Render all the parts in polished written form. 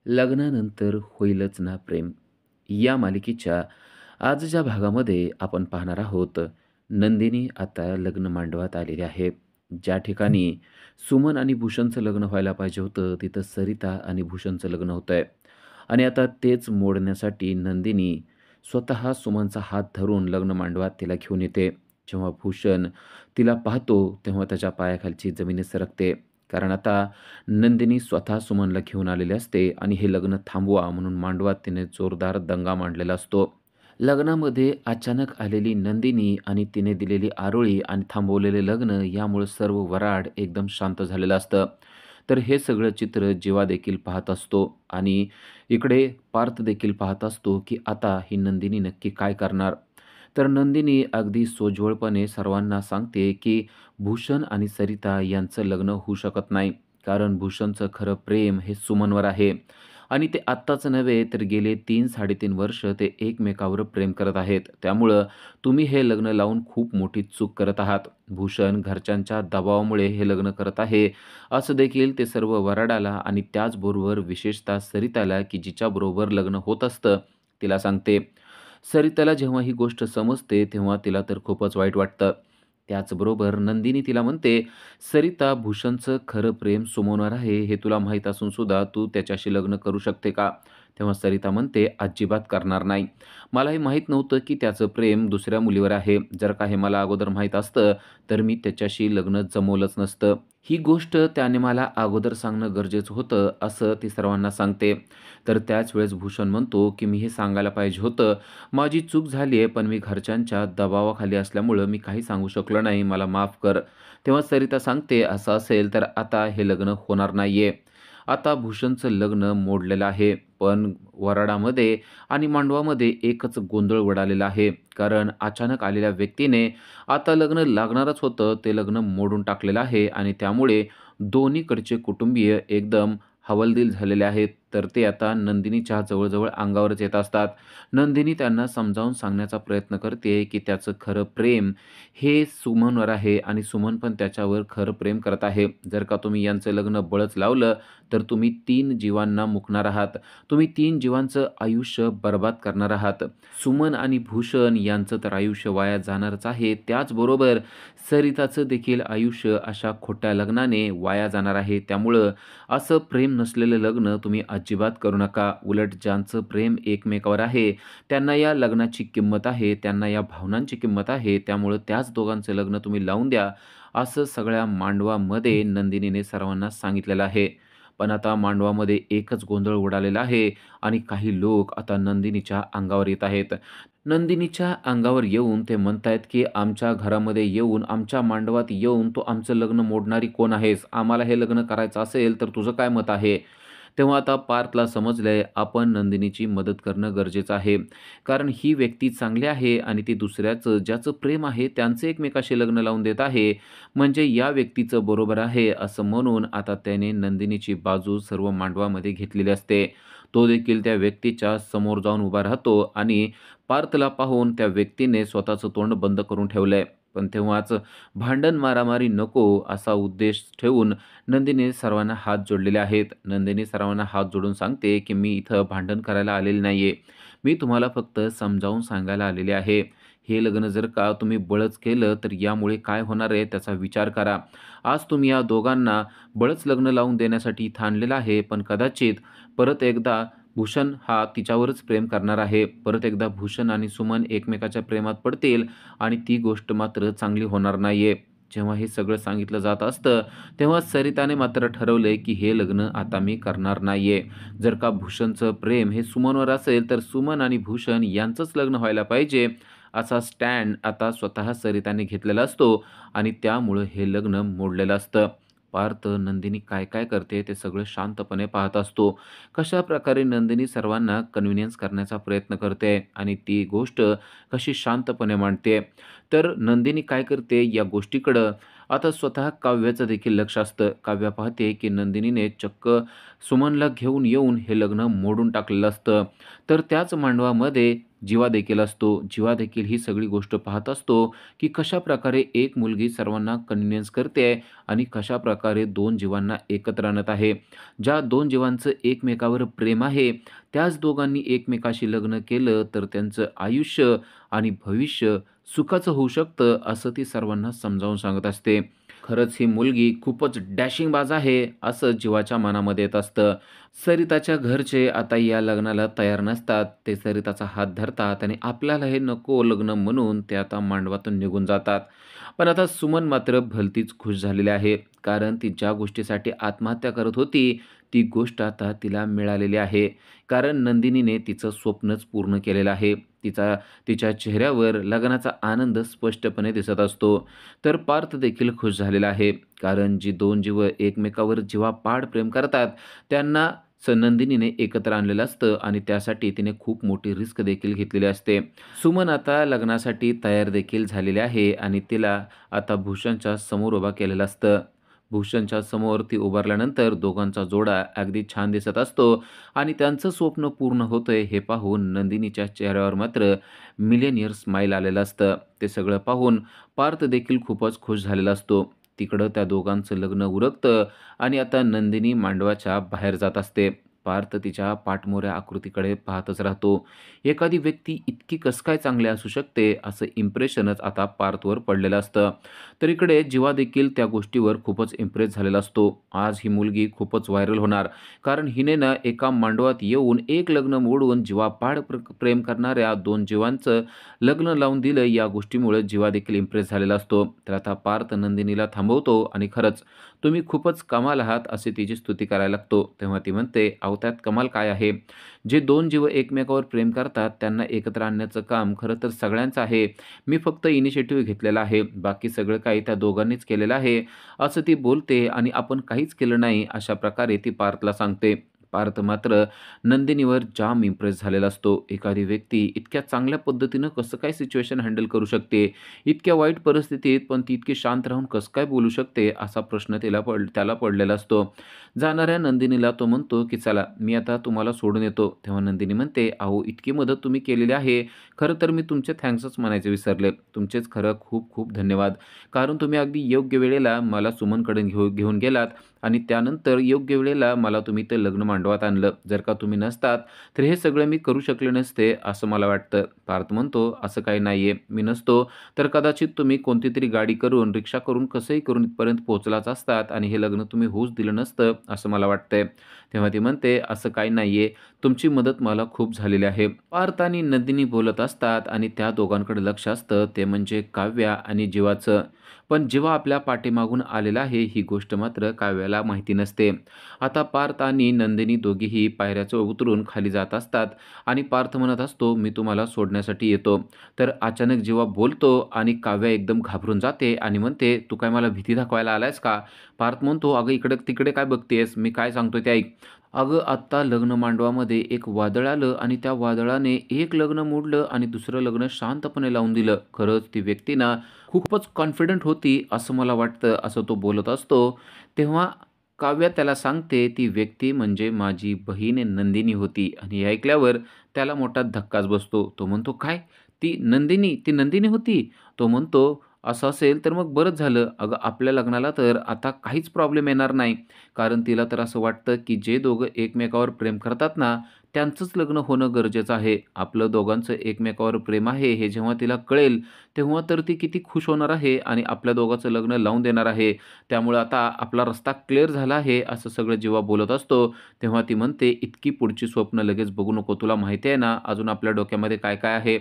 लग्नानंतर होईलच ना प्रेम या मालिकेच्या आजच्या भागामध्ये आपण पाहणार आहोत. नंदिनी आता लग्न मांडवात आलेली आहे. ज्या ठिकाणी सुमन आणि भूषणचं लग्न व्हायला पाहिजे होतं, तिथं सरिता आणि भूषणचं लग्न होतंय. आणि आता तेच मोडण्यासाठी नंदिनी स्वतः सुमनचा हात धरून लग्न मांडवात तिला घेऊन येते. जेव्हा भूषण तिला पाहतो, तेव्हा त्याच्या पायाखालची जमीन सरकते. कारण आता नंदिनी स्वतः सुमनला घेऊन आलेली असते आणि हे लग्न थांबवा म्हणून मांडवात तिने जोरदार दंगा मांडलेला असतो. लग्नामध्ये अचानक आलेली नंदिनी आणि तिने दिलेली आरोळी आणि थांबवलेले लग्न यामुळे सर्व वराड एकदम शांत झालेलं असतं. तर हे सगळं चित्र जीवा देखील पाहत असतो आणि इकडे पार्थ देखील पाहत असतो, की आता ही नंदिनी नक्की काय करणार? तर नंदिनी अगदी सोज्वळपणे सर्वांना सांगते, की भूषण आणि सरिता यांचं लग्न होऊ शकत नाही. कारण भूषणचं खरं प्रेम हे सुमनवर आहे आणि ते आत्ताच नव्हे तर गेले 3-3.5 वर्ष ते एकमेकावर प्रेम करत आहेत. त्यामुळं तुम्ही हे लग्न लावून खूप मोठी चूक करत आहात. भूषण घरच्यांच्या दबावामुळे हे लग्न करत आहे, असं देखील ते सर्व वराडाला आणि त्याचबरोबर विशेषतः सरिताला, की जिच्याबरोबर लग्न होत असतं, तिला सांगते. सरिताला जेव्हा ही गोष्ट समजते, तेव्हा तिला तर खूपच वाईट वाटतं. त्याचबरोबर नंदिनी तिला म्हणते, "सरिता, भूषणचं खरं प्रेम सुमनवर आहे, हे तुला माहीत असून सुद्धा तू त्याच्याशी लग्न करू शकते का?" तेव्हा सरिता म्हणते, "अजिबात करणार नाही. मला हे माहीत नव्हतं की त्याचं प्रेम दुसऱ्या मुलीवर आहे. जर का हे मला अगोदर माहीत असतं, तर मी त्याच्याशी लग्न जमवलंच नसतं. ही गोष्ट त्याने मला अगोदर सांगणं गरजेचं होतं," असं ती सर्वांना सांगते. तर त्याच वेळेस भूषण म्हणतो, की "मी हे सांगायला पाहिजे होतं. माझी चूक झाली आहे, पण मी घरच्यांच्या दबावाखाली असल्यामुळं मी काही सांगू शकलो नाही. मला माफ कर." तेव्हा सरिता सांगते, "असं असेल तर आता हे लग्न होणार नाहीये." आता भूषणचं लग्न मोडलेलं आहे. पण वराडामध्ये आणि मांडवामध्ये एकच गोंधळ उडालेला आहे. कारण अचानक आलेल्या व्यक्तीने आता लग्न लागणारच होतं, ते लग्न मोडून टाकलेलं आहे आणि त्यामुळे दोन्हीकडचे कुटुंबीय एकदम हवालदिल झालेले आहेत. तर ते आता नंदिनीच्या जवळ अंगावरच येत असतात. नंदिनी त्यांना समजावून सांगण्याचा प्रयत्न करते, की त्याचं खरं प्रेम हे सुमनवर आहे आणि सुमन पण त्याच्यावर खरं प्रेम करत आहे. जर का तुम्ही यांचं लग्न बळच लावलं, तर तुम्ही 3 जीवांना मुकणार आहात. तुम्ही 3 जीवांचं आयुष्य बरबाद करणार आहात. सुमन आणि भूषण यांचं तर आयुष्य वाया जाणारच आहे. त्याचबरोबर सरिताचं देखील आयुष्य अशा खोट्या लग्नाने वाया जाणार आहे. त्यामुळं असं प्रेम नसलेलं लग्न तुम्ही अजिबात करू नका. उलट ज्यांचं प्रेम एकमेकावर आहे, त्यांना या लग्नाची किंमत आहे, त्यांना या भावनांची किंमत आहे. त्यामुळं त्याच दोघांचं लग्न तुम्ही लावून द्या, असं सगळ्या मांडवामध्ये नंदिनीने सर्वांना सांगितलेलं आहे. पण आता मांडवामध्ये एकच गोंधळ उडालेला आहे आणि काही लोक आता नंदिनीच्या अंगावर येत आहेत. नंदिनीच्या अंगावर येऊन ते म्हणतायत, की "आमच्या घरामध्ये येऊन, आमच्या मांडवात येऊन तू आमचं लग्न मोडणारी कोण आहेस? आम्हाला हे लग्न करायचं असेल तर तुझं काय मत आहे?" तेव्हा आता पार्थला समजलंय आपण नंदिनीची मदत करणं गरजेचं आहे. कारण ही व्यक्ती चांगली आहे आणि ती दुसऱ्याचं ज्याचं प्रेम आहे त्यांचं एकमेकाशी लग्न लावून देत आहे. म्हणजे या व्यक्तीचं बरोबर आहे असं म्हणून आता त्याने नंदिनीची बाजू सर्व मांडवामध्ये घेतलेली असते. तो देखील त्या व्यक्तीच्या समोर जाऊन उभा राहतो आणि पार्थला पाहून त्या व्यक्तीने स्वतःचं तोंड बंद करून ठेवलंय. पण तेव्हाच भांडण मारामारी नको असा उद्देश ठेवून नंदिनी सर्वांना हात जोडलेले आहेत. नंदिनी सर्वांना हात जोडून सांगते, की "मी इथं भांडण करायला आलेली नाहीये. मी तुम्हाला फक्त समजावून सांगायला आलेले आहे. हे लग्न जर का तुम्ही बळच केलं, तर यामुळे काय होणार आहे त्याचा विचार करा. आज तुम्ही या दोघांना बळच लग्न लावून देण्यासाठी इथं आणलेलं आहे, पण कदाचित परत एकदा भूषण हा तिच्यावरच प्रेम करणार आहे. परत एकदा भूषण आणि सुमन एकमेकाच्या प्रेमात पडतील आणि ती गोष्ट मात्र चांगली होणार नाहीये." जेव्हा हे सगळं सांगितलं जात असतं, तेव्हा सरिताने मात्र ठरवलंय, की हे लग्न आता मी करणार नाहीये. जर का भूषणचं प्रेम हे सुमनवर असेल, तर सुमन आणि भूषण यांचंच लग्न व्हायला पाहिजे, असा स्टँड आता स्वतः सरिताने घेतलेला असतो आणि त्यामुळं हे लग्न मोडलेलं असतं. पार्थ नंदिनी काय-काय करते ते सगळं शांतपणे पाहत असतो. कशाप्रकारे नंदिनी सर्वांना कन्व्हिनियन्स करण्याचा प्रयत्न करते आणि ती गोष्ट कशी शांतपणे मांडते. तर नंदिनी काय करते या गोष्टीकडं आता स्वतः काव्याचं देखील लक्ष असतं. काव्या पाहते, की नंदिनीने चक्क सुमनला घेऊन येऊन हे लग्न मोडून टाकलेलं असतं. तर त्याच मांडवामध्ये जीवा देखील असतो. जीवा देखील ही सगळी गोष्ट पाहत असतो, की कशाप्रकारे एक मुलगी सर्वांना कन्व्हिन्स करते आणि कशाप्रकारे 2 जीवांना एकत्र आणत आहे. ज्या 2 जीवांचं एकमेकावर प्रेम आहे, त्याच दोघांनी एकमेकाशी लग्न केलं तर त्यांचं आयुष्य आणि भविष्य सुखाचं होऊ शकतं, असं ती सर्वांना समजावून सांगत असते. खरंच ही मुलगी खूपच डॅशिंगबाज आहे, असं जीवाच्या मनामध्ये येत असतं. सरिताच्या घरचे आता या लग्नाला तयार नसतात. ते सरिताचा हात धरतात आणि आपल्याला हे नको लग्न म्हणून ते आता मांडवातून निघून जातात. पण आता सुमन मात्र भलतीच खुश झालेली आहे. कारण ती ज्या गोष्टीसाठी आत्महत्या करत होती, ती गोष्ट आता तिला मिळालेली आहे. कारण नंदिनीने तिचं स्वप्नच पूर्ण केलेलं आहे. तिच्या चेहऱ्यावर लग्नाचा आनंद स्पष्टपणे दिसत असतो. तर पार्थ देखील खुश झालेला आहे. कारण जी 2 जीव एकमेकावर जीवापाड प्रेम करतात, त्यांना नंदिनीने एकत्र आणलेलं असतं आणि त्यासाठी तिने खूप मोठी रिस्क देखील घेतलेली असते. सुमन आता लग्नासाठी तयार देखील झालेली आहे आणि तिला आता भूषणच्या समोर उभा केलेलं असतं. भूषणच्या समोर ती उभारल्यानंतर दोघांचा जोडा अगदी छान दिसत असतो आणि त्यांचं स्वप्न पूर्ण होतंय हे पाहून नंदिनीच्या चेहऱ्यावर मात्र मिलेनियर स्माईल आलेलं असतं. ते सगळं पाहून पार्थ देखील खूपच खुश झालेला असतो. तिकडं त्या दोघांचं लग्न उरकतं आणि आता नंदिनी मांडवाच्या बाहेर जात असते. पार्थ तिच्या पाठमोऱ्या आकृतीकडे पाहतच राहतो. एखादी व्यक्ती इतकी कसं काय चांगली असू शकते, असं इम्प्रेशनच आता पार्थवर पडलेलं असतं. तर इकडे जीवा देखील त्या गोष्टीवर खूपच इम्प्रेस झालेला असतो. आज ही मुलगी खूपच व्हायरल होणार. कारण हिने ना एका मांडवात येऊन एक लग्न मोडून जीवापाड प्रेम करणाऱ्या 2 जीवांचं लग्न लावून दिलं. या गोष्टीमुळे जीवा देखील इम्प्रेस झालेला असतो. तर आता पार्थ नंदिनीला थांबवतो आणि खरंच तुम्ही खूपच कमाल आहात अशी तिची स्तुती करायला लागतो. तेव्हा ती म्हणते, "अहो त्यात कमाल काय आहे? जे 2 जीव एकमेकावर प्रेम करतात त्यांना एकत्र आणण्याचं काम खरं तर सगळ्यांचं आहे. मी फक्त इनिशिएटिव्ह घेतलेला आहे. बाकी सगळं काही त्या दोघांनीच केलेलं आहे." असं ती बोलते आणि आपण काहीच केलं नाही अशा प्रकारे ती पार्थला सांगते. पार्थ मात्र नंदिनीवर जाम इम्प्रेस झालेला असतो. एखादी व्यक्ती इतक्या चांगल्या पद्धतीनं कसं काय सिच्युएशन हँडल करू शकते? इतक्या वाईट परिस्थितीत पण ती इतकी शांत राहून कसं काय बोलू शकते? असा प्रश्न त्याला पडलेला असतो. जाणाऱ्या नंदिनीला तो म्हणतो, की "चला मी आता तुम्हाला सोडून येतो." तेव्हा नंदिनी म्हणते, "अहो इतकी मदत तुम्ही केलेली आहे. खरं तर मी तुमचे थँक्सच म्हणायचे विसरले. तुमचेच खरं खूप खूप धन्यवाद. कारण तुम्ही अगदी योग्य वेळेला मला सुमनकडे घेऊन गेलात आणि त्यानंतर योग्य वेळेला मला तुम्ही ते लग्न मांडवात आणलं. जर का तुम्ही नसतात, तर हे सगळं मी करू शकले नसते, असं मला वाटतं." पार्थ म्हणतो, "असं काही नाहीये. मी नसतो, तर कदाचित तुम्ही कोणती तरी गाडी करून, रिक्षा करून, कसंही करून इथपर्यंत पोहोचलाच असतात आणि हे लग्न तुम्ही होऊच दिलं नसतं, असं मला वाटतंय." तेव्हा ती म्हणते, "असं काही नाहीये. तुमची मदत मला खूप झालेली आहे." पार्थ आणि नंदिनी बोलत असतात आणि त्या दोघांकडे लक्ष असतं, ते म्हणजे काव्या आणि जीवाचं. पण जीवा आपल्या पाठीमागून आलेला आहे, ही गोष्ट मात्र काव्याला माहिती नसते. आता पार्थ आणि नंदिनी दोघीही पायऱ्याचं उतरून खाली जात असतात आणि पार्थ म्हणत असतो, "मी तुम्हाला सोडण्यासाठी येतो." तर अचानक जेव्हा बोलतो आणि काव्या एकदम घाबरून जाते आणि म्हणते, "तू काय मला भीती दाखवायला आलायस का?" पार्थ म्हणतो, "अगं इकडे-तिकडे काय बघतेयस? मी काय सांगतोय ते ऐक." अगं आत्ता लग्न मांडवामध्ये एक वादळ आलं आणि त्या वादळाने एक लग्न मोडलं आणि दुसरं लग्न शांतपणे लावून दिलं. खरंच ती व्यक्ती ना खूपच कॉन्फिडंट होती असं मला वाटतं, असं तो बोलत असतो. तेव्हा काव्या त्याला सांगते, "ती व्यक्ती म्हणजे माझी बहीण नंदिनी होती." आणि हे ऐकल्यावर त्याला मोठा धक्काच बसतो. तो म्हणतो, "काय? ती नंदिनी होती?" तो म्हणतो, "असं असेल तर मग बरंच झालं. अगं आपल्या लग्नाला तर आता काहीच प्रॉब्लेम येणार नाही." कारण तिला तर असं वाटतं, की जे दोघं एकमेकावर प्रेम करतात ना, त्यांचंच लग्न होणं गरजेचं आहे. आपलं दोघांचं एकमेकावर प्रेम आहे हे जेव्हा तिला कळेल, तेव्हा तर ती किती खुश होणार आहे आणि आपल्या दोघांचं लग्न लावून देणार आहे. त्यामुळे आता आपला रस्ता क्लिअर झाला आहे, असं सगळं जेव्हा बोलत असतो, तेव्हा ती म्हणते, "इतकी पुढची स्वप्न लगेच बघू नको. तुला माहिती आहे ना, अजून आपल्या डोक्यामध्ये काय-काय आहे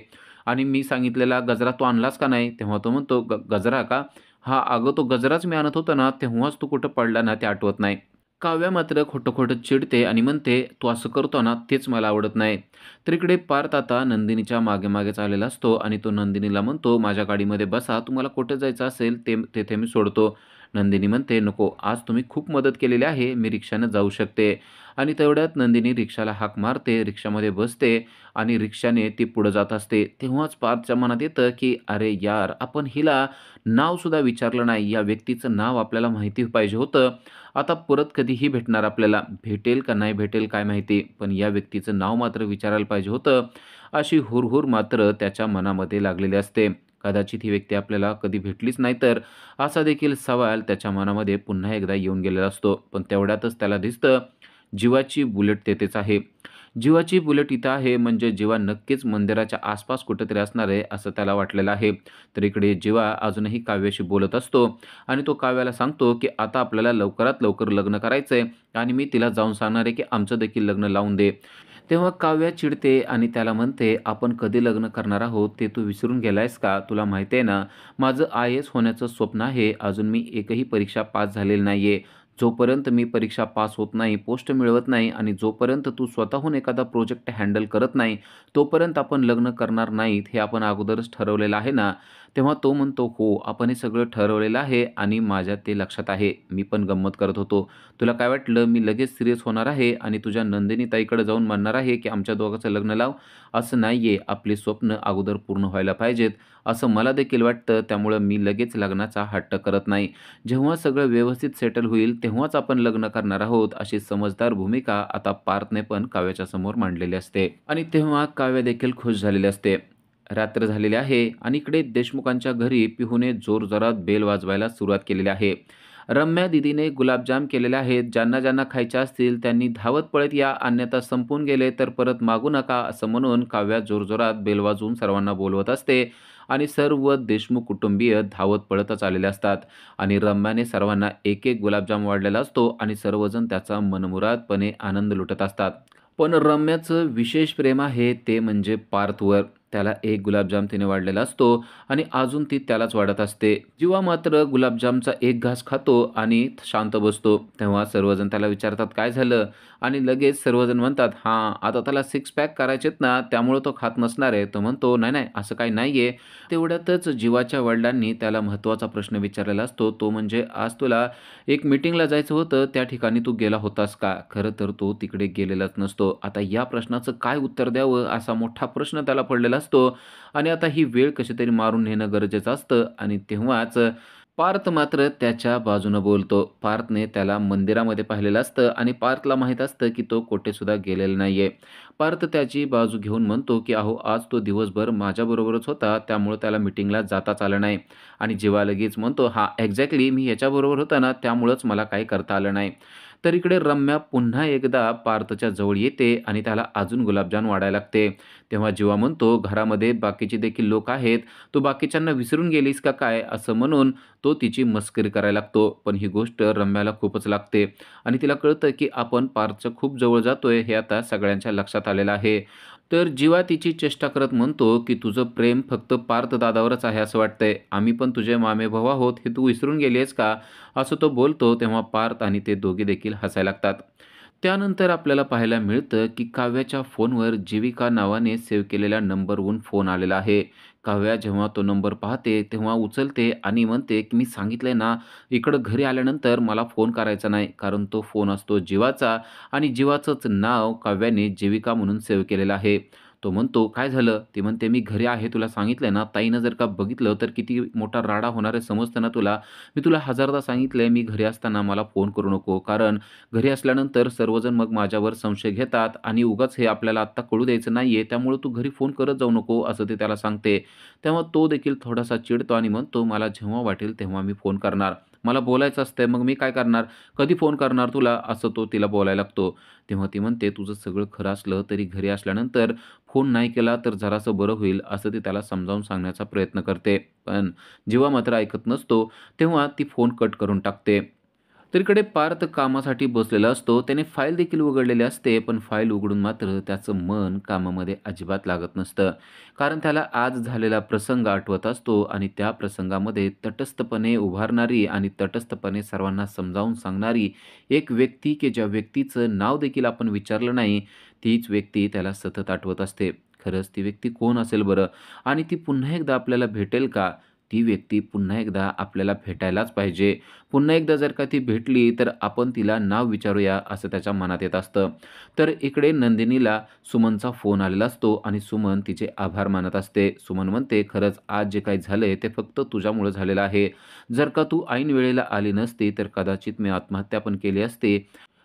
आणि मी सांगितलेला गजरा तू आणलास का नाही?" तेव्हा तो म्हणतो, गजरा का? हां, अगं तो गजराच मी आणत होतो ना, तेव्हाच तू कुठं पडला ना ते आठवत नाही." काव्या मात्र खोटं-खोटं चिडते आणि म्हणते, "तू असं करतो ना, तेच मला आवडत नाही." तर इकडे पार्थ आता नंदिनीच्या मागे-मागे चाललेला असतो आणि तो नंदिनीला म्हणतो, "माझ्या गाडीमध्ये बसा. तुम्हाला कुठे जायचं असेल ते तेथे मी सोडतो." नंदिनी म्हणते, "नको, आज तुम्ही खूप मदत केलेली आहे. मी रिक्षानं जाऊ शकते." आणि तेवढ्यात नंदिनी रिक्षाला हाक मारते, रिक्षामध्ये बसते आणि रिक्षाने ती पुढे जात असते. तेव्हाच पार्थच्या मनात येतं, की "अरे यार, आपण हिला नावसुद्धा विचारलं नाही. या व्यक्तीचं नाव आपल्याला माहिती पाहिजे होतं. आता परत कधीही भेटणार आपल्याला. भेटेल का नाही भेटेल काय माहिती, पण या व्यक्तीचं नाव मात्र विचारायला पाहिजे होतं." अशी हुरहुर मात्र त्याच्या मनामध्ये लागलेली असते. कदाचित ही व्यक्ती आपल्याला कधी भेटलीच नाही तर, असा देखील सवाल त्याच्या मनामध्ये पुन्हा एकदा येऊन गेलेला असतो. पण तेवढ्यातच त्याला दिसतं, जीवाची बुलेट तेथेच आहे. जीवाची बुलेट इथं आहे म्हणजे जीवा नक्कीच मंदिराच्या आसपास कुठेतरी असणार आहे, असं त्याला वाटलेलं आहे. तर इकडे जीवा अजूनही काव्याशी बोलत असतो आणि तो काव्याला सांगतो, की "आता आपल्याला लवकरात लवकर लग्न करायचंय आणि मी तिला जाऊन सांगणार आहे, की आमचं देखील लग्न लावून दे." तेव्हा काव्या चिडते आणि त्याला म्हणते, "आपण कधी लग्न करणार आहोत ते तू विसरून गेलायस का? तुला माहिती आहे ना, माझं आय-ए-एस होण्याचं स्वप्न आहे. अजून मी एकही परीक्षा पास झालेली नाहीये. जोपर्यंत मी परीक्षा पास होत नाही, पोस्ट मिळवत नाही आणि जोपर्यंत तू स्वतःहून एखादा प्रोजेक्ट हँडल करत नाही, तोपर्यंत आपण लग्न करणार नाहीत, हे आपण अगोदरच ठरवलेलं आहे ना." तेव्हा तो म्हणतो, "हो, आपण हे सगळं ठरवलेलं आहे आणि माझ्या ते लक्षात आहे. मी पण गंमत करत होतो. तुला काय वाटलं मी लगेच सीरियस होणार आहे आणि तुझ्या नंदिनी ताईकडे जाऊन म्हणणार आहे, की आमच्या दोघांचं लग्न लाव? असं नाहीये. आपली स्वप्न अगोदर पूर्ण व्हायला पाहिजेत, असं मला देखील वाटतं. त्यामुळं मी लगेच लग्नाचा हट्ट करत नाही. जेव्हा सगळं व्यवस्थित सेटल होईल, तेव्हाच आपण लग्न करणार आहोत." अशी समजदार भूमिका आता पार्थने पण काव्याच्या समोर मांडलेली असते आणि तेव्हा काव्य देखील खुश झालेली असते. रात्र झालेली आहे आणि इकडे देशमुखांच्या घरी पिहूने जोरजोरात बेल वाजवायला सुरुवात केलेली आहे. रम्या दीदीने गुलाबजाम केलेले आहेत. ज्यांना ज्यांना खायचे असतील त्यांनी धावत पळत या, अन्यथा संपून गेले तर परत मागू नका, असं म्हणून काव्या जोरजोरात बेल वाजवून सर्वांना बोलवत असते आणि सर्व देशमुख कुटुंबीय धावत पळतच आलेले असतात आणि रम्याने सर्वांना एक एक गुलाबजाम वाढलेला असतो आणि सर्वजण त्याचा मनमुरादपणे आनंद लुटत असतात. पण रम्याचं विशेष प्रेम आहे ते म्हणजे पार्थवर. त्याला एक गुलाबजाम तिने वाढलेला असतो आणि अजून ती त्यालाच वाढत असते. जीवा मात्र गुलाबजामचा एक घास खातो आणि शांत बसतो. तेव्हा सर्वजण त्याला विचारतात, "काय झालं?" आणि लगेच सर्वजण म्हणतात, "हां, आता त्याला सिक्स पॅक करायचेत ना, त्यामुळे तो खात नसणार आहे." तो म्हणतो, "नाही, नाही, असं काही नाहीये." तेवढ्यातच जीवाच्या वडिलांनी त्याला महत्त्वाचा प्रश्न विचारलेला असतो. तो म्हणजे, "आज तुला एक मीटिंगला जायचं होतं, त्या ठिकाणी तू गेला होतास का?" खरं तर तो तिकडे गेलेलाच नसतो. आता या प्रश्नाचं काय उत्तर द्यावं असा मोठा प्रश्न त्याला पडलेला असतो आणि आता ही वेळ कशीतरी मारून नेणं गरजेचं असतं आणि तेव्हाच पार्थ मात्र त्याच्या बाजूनं बोलतो. पार्थने त्याला मंदिरामध्ये पाहिलेलं असतं आणि पार्थला माहीत असतं, की तो कुठेसुद्धा गेलेला नाहीये. पार्थ त्याची बाजू घेऊन म्हणतो, की "अहो, आज तो दिवसभर माझ्याबरोबरच होता, त्यामुळं त्याला मीटिंगला जाताच आलं नाही." आणि जीवा लगेच म्हणतो, "हां, एक्झॅक्टली मी ह्याच्याबरोबर होता ना, त्यामुळंच मला काही करता आलं नाही." तर इकडे रम्या पुन्हा एकदा पार्थच्या जवळ येते आणि त्याला अजून गुलाबजाम वाढायला लागते. तेव्हा जीवा म्हणतो, "घरामध्ये बाकीचे देखील लोक आहेत. तू बाकीच्यांना विसरून गेलीस का काय?" असं म्हणून तो तिची मस्करी करायला लागतो. पण ही गोष्ट रम्याला खूपच लागते आणि तिला कळतं, की आपण पार्थच्या खूप जवळ जातोय हे आता सगळ्यांच्या लक्षात आलेलं आहे. तर जीवा तिची चेष्टा करत म्हणतो, की "तुझं प्रेम फक्त पार्थ दादावरच आहे असं वाटतंय. आम्ही पण तुझे मामेभाऊ आहोत हे तू विसरून गेली आहेस का?" असं तो बोलतो. तेव्हा पार्थ आणि ते दोघे देखील हसायला लागतात. त्यानंतर आपल्याला पाहायला मिळतं, की काव्याच्या फोनवर जीविका नावाने सेव्ह केलेल्या नंबरवरून फोन आलेला आहे. काव्या जेव्हा तो नंबर पाहते, तेव्हा उचलते आणि म्हणते, की "मी सांगितलंय ना, इकडं घरी आल्यानंतर मला फोन करायचा नाही." कारण तो फोन असतो जीवाचा आणि जीवाचंच नाव काव्याने जीविका म्हणून सेव्ह केलेलं आहे. तो म्हणतो, "काय झालं?" ती म्हणते, "मी घरी आहे तुला सांगितलंय ना, ताईनं जर का बघितलं तर किती मोठा राडा होणार आहे समजतं ना तुला? मी तुला हजारदा सांगितलंय, मी घरी असताना मला फोन करू नको. कारण घरी असल्यानंतर सर्वजण मग माझ्यावर संशय घेतात आणि उगाच हे आपल्याला आत्ता कळू द्यायचं नाहीये, त्यामुळे तू घरी फोन करत जाऊ नको." असं ते त्याला सांगते. तेव्हा तो देखील थोडासा चिडतो आणि म्हणतो, "मला जेव्हा वाटेल तेव्हा मी फोन करणार. मला बोलायचं असतंय, मग मी काय करणार? कधी फोन करणार तुला?" असं तो तिला बोलायला लागतो. तेव्हा ती म्हणते, "तुझं सगळं खरं असलं तरी घरी असल्यानंतर फोन नाही केला तर जरासं बरं होईल." असं ती त्याला समजावून सांगण्याचा प्रयत्न करते. पण जीवा मात्र ऐकत नसतो. तेव्हा ती फोन कट करून टाकते. तर इकडे पार्थ कामासाठी बसलेला असतो. त्याने फाईल देखील उघडलेली असते, पण फाईल उघडून मात्र त्याचं मन कामामध्ये अजिबात लागत नसतं. कारण त्याला आज झालेला प्रसंग आठवत असतो आणि त्या प्रसंगामध्ये तटस्थपणे उभारणारी आणि तटस्थपणे सर्वांना समजावून सांगणारी एक व्यक्ती, की ज्या व्यक्तीचं नाव देखील आपण विचारलं नाही, तीच व्यक्ती त्याला सतत आठवत असते. खरंच ती व्यक्ती कोण असेल बरं? आणि ती पुन्हा एकदा आपल्याला भेटेल का? ती व्यक्ती पुन्हा एकदा आपल्याला भेटायलाच पाहिजे. पुन्हा एकदा जर का ती भेटली तर आपण तिला नाव विचारूया असं त्याच्या मनात येत असतं. तर इकडे नंदिनीला सुमनचा फोन आलेला असतो आणि सुमन तिचे आभार मानत असते. सुमन म्हणते, "खरंच आज जे काही झालंय ते फक्त तुझ्यामुळं झालेलं आहे. जर का तू ऐन वेळेला आली नसती तर कदाचित मी आत्महत्या पण केली असती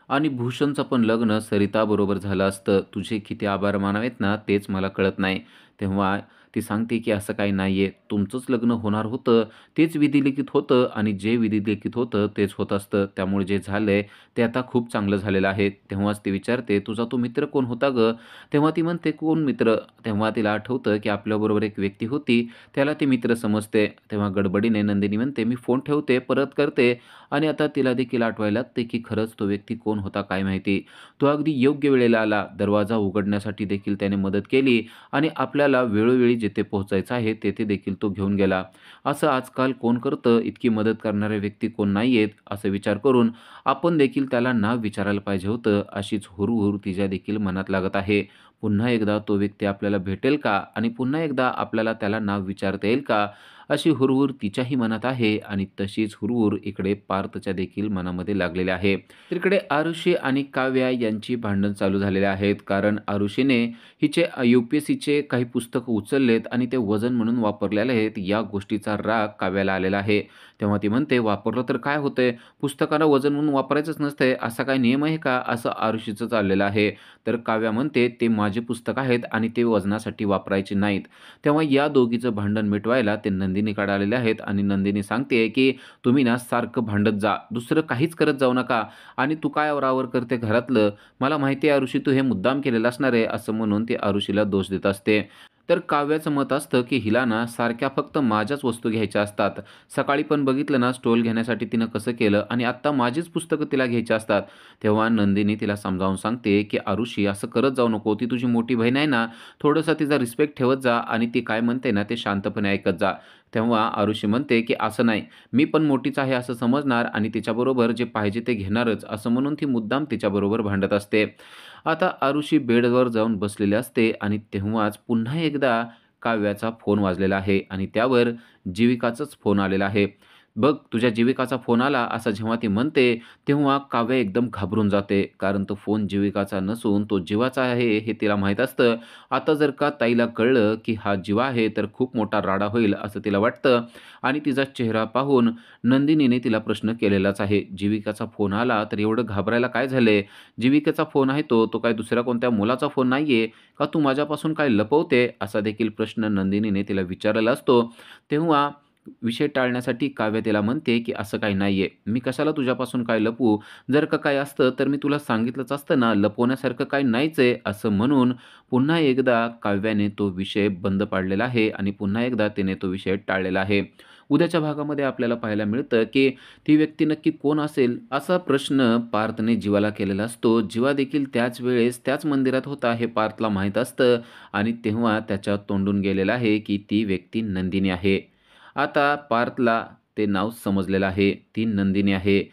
आणि भूषणचं पण लग्न सरिताबरोबर झालं असतं. तुझे किती आभार मानावेत ना तेच मला कळत नाही." तेव्हा ती सांगते, की "असं काही नाहीये. तुमचंच लग्न होणार होतं. तेच विधिलिखित होतं आणि जे विधिलिखित होतं तेच होत असतं. त्यामुळे जे झालंय ते आता खूप चांगलं झालेलं आहे." तेव्हाच ती विचारते, "तुझा तो मित्र कोण होता गं?" तेव्हा ती म्हणते, "कोण मित्र?" तेव्हा तिला आठवतं, की आपल्याबरोबर एक व्यक्ती होती, त्याला ती मित्र समजते. तेव्हा गडबडीने नंदिनी म्हणते, "मी फोन ठेवते, परत करते." आणि आता तिला देखील आठवायला लागते, की खरंच तो व्यक्ती कोण होता काय माहिती. तो अगदी योग्य वेळेला आला. दरवाजा उघडण्यासाठी देखील त्याने मदत केली आणि आपल्याला वेळोवेळी जिथे पोहोचायचं आहे तेथे देखील तो घेऊन गेला. असं आजकाल कोण करतं? इतकी मदत करणारे व्यक्ती कोण नाहीयेत, असा विचार करून आपण देखील त्याला नाव विचारायला पाहिजे होतं, अशीच हुरहूर तिच्या देखील मनात लागत आहे. पुन्हा एकदा तो व्यक्ती आपल्याला भेटेल का? आणि पुन्हा एकदा आपल्याला त्याला नाव विचारता येईल का? अशी हुरहूर तिच्याही मनात आहे आणि तशीच हुरहूर इकडे पार्थच्या देखील मनामध्ये लागलेली आहे. तिकडे आरुषी आणि काव्या यांची भांडण चालू झालेले आहेत. कारण आरुषीने हिचे यू-पी-एस-सीचे काही पुस्तकं उचललेत आणि ते वजन म्हणून वापरलेले आहेत. या गोष्टीचा राग काव्याला आलेला आहे. तेव्हा ती म्हणते, "वापरलं तर काय होतंय? पुस्तकाला वजन म्हणून वापरायचंच नसतंय, असा काही नियम आहे का?" असं आरुषीचं चाललेलं आहे. तर काव्या म्हणते, "ते माझे पुस्तक आहेत आणि ते वजनासाठी वापरायचे नाहीत." तेव्हा या दोघीचं भांडण मिटवायला ते नंदिनीकडे आलेले आहेत आणि नंदिनी सांगते, की "तुम्ही ना सारखं भांडत जा, दुसरं काहीच करत जाऊ नका आणि तू काय आवराआवर करते घरातलं, मला माहिती आहे आरुषी तू हे मुद्दाम केलेलं असणार आहे." असं म्हणून ती आरुषीला दोष देत असते. तर काव्याचं मत असतं, की हिला ना सारख्या फक्त माझ्याच वस्तू घ्यायच्या असतात. सकाळी पण बघितलं ना स्टॉल घेण्यासाठी तिनं कसं केलं आणि आत्ता माझीच पुस्तकं तिला घ्यायची असतात. तेव्हा नंदिनी तिला समजावून सांगते, की "आरुषी असं करत जाऊ नको. ती तुझी मोठी बहीण आहे ना, थोडंसं तिचा रिस्पेक्ट ठेवत जा आणि ती काय म्हणते ना ते शांतपणे ऐकत जा." तेव्हा आरुषी म्हणते, की "असं नाही. मी पण मोठीच आहे असं समजणार आणि तिच्याबरोबर जे पाहिजे ते घेणारच." असं म्हणून ती मुद्दाम तिच्याबरोबर भांडत असते. आता आरुषी बेडवर जाऊन बसलेली असते आणि तेव्हाच पुन्हा एकदा काव्याचा फोन वाजलेला आहे आणि त्यावर जीविकाचाच फोन आलेला आहे. "बघ तुझ्या जीविकाचा फोन आला" असं जेव्हा ती म्हणते, तेव्हा काव्या एकदम घाबरून जाते. कारण तो फोन जीविकाचा नसून तो जीवाचा आहे हे तिला माहीत असतं. आता जर का ताईला कळलं, की हा जीवा आहे तर खूप मोठा राडा होईल असं तिला वाटतं आणि तिचा चेहरा पाहून नंदिनीने तिला प्रश्न केलेलाच आहे. "जीविकाचा फोन आला तर एवढं घाबरायला काय झालंय? जीविकेचा फोन आहे तो, तो काय दुसऱ्या कोणत्या मुलाचा फोन नाहीये का तू माझ्यापासून काय लपवते?" असा देखील प्रश्न नंदिनीने तिला विचारलेला असतो. तेव्हा विषय टाळण्यासाठी काव्या तिला म्हणते, की "असं काही नाहीये. मी कशाला तुझ्यापासून काय लपवू? जर का काही असतं तर मी तुला सांगितलंच असतं ना, लपवण्यासारखं काही नाहीच आहे." असं म्हणून पुन्हा एकदा काव्याने तो विषय बंद पाडलेला आहे आणि पुन्हा एकदा तिने तो विषय टाळलेला आहे. उद्याच्या भागामध्ये आपल्याला पाहायला मिळतं, की ती व्यक्ती नक्की कोण असेल? असा प्रश्न पार्थने जीवाला केलेला असतो. जीवा देखील त्याच वेळेस त्याच मंदिरात होता हे पार्थला माहीत असतं आणि तेव्हा त्याच्या तोंडून गेलेलं आहे, की ती व्यक्ती नंदिनी आहे. आता पार्थला ते नाव समजलेलं आहे. ती नंदिनी आहे.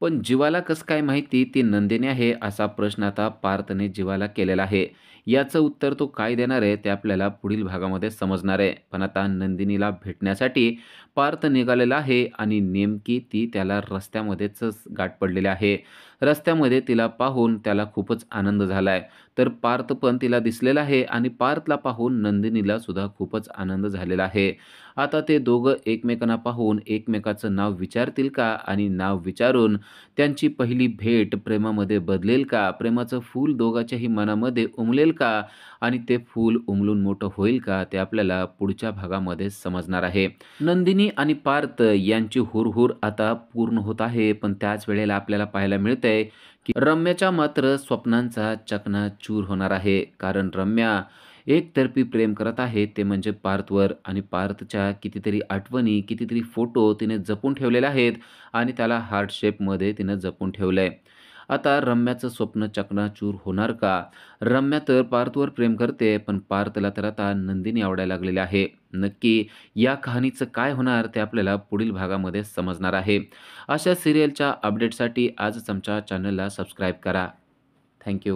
पण जीवाला कसं काय माहिती ती नंदिनी आहे, असा प्रश्न आता पार्थने जीवाला केलेला आहे. याचं उत्तर तो काय देणार आहे, ते आपल्याला पुढील भागामध्ये समजणार आहे. पण आता नंदिनीला भेटण्यासाठी पार्थ निघालेला आहे आणि नेमकी ती त्याला रस्त्यामध्येच गाठ पडलेली आहे. रस्त्यामध्ये तिला पाहून त्याला खूपच आनंद झालाय. तर पार्थ पण तिला दिसलेला आहे आणि पार्थला पाहून नंदिनीला सुद्धा खूपच आनंद झालेला आहे. आता ते दोघं एकमेकांना पाहून एकमेकाचं नाव विचारतील का? आणि नाव विचारून त्यांची पहिली भेट प्रेमामध्ये बदलेल का? प्रेमाचं फूल दोघांच्याही मनामध्ये उमलेल का? आणि ते फूल उमलून मोठं होईल का? ते आपल्याला पुढच्या भागामध्ये समजणार आहे. नंदिनी आणि पार्थ यांची हुरहुर आता पूर्ण होत आहे. पण त्याच वेळेला आपल्याला पाहायला मिळतंय, की रम्याच्या मात्र स्वप्नांचा चकनाचूर होणार आहे. कारण रम्या एकतर्फी प्रेम करत आहे ते म्हणजे पार्थवर आणि पार्थच्या कितीतरी आठवणी, कितीतरी फोटो तिने जपून ठेवलेले आहेत आणि त्याला हार्ट शेपमध्ये तिनं जपून ठेवलंय. आता रम्याचं स्वप्न चकनाचूर होणार का? रम्या तर पार्थवर प्रेम करते, पण पार्थला तर आता नंदिनी आवडायला लागलेली आहे. नक्की या कहाणीचं काय होणार ते आपल्याला पुढील भागामध्ये समजणार आहे. अशा सिरियलच्या अपडेटसाठी आजच आमच्या चॅनलला सबस्क्राईब करा. थँक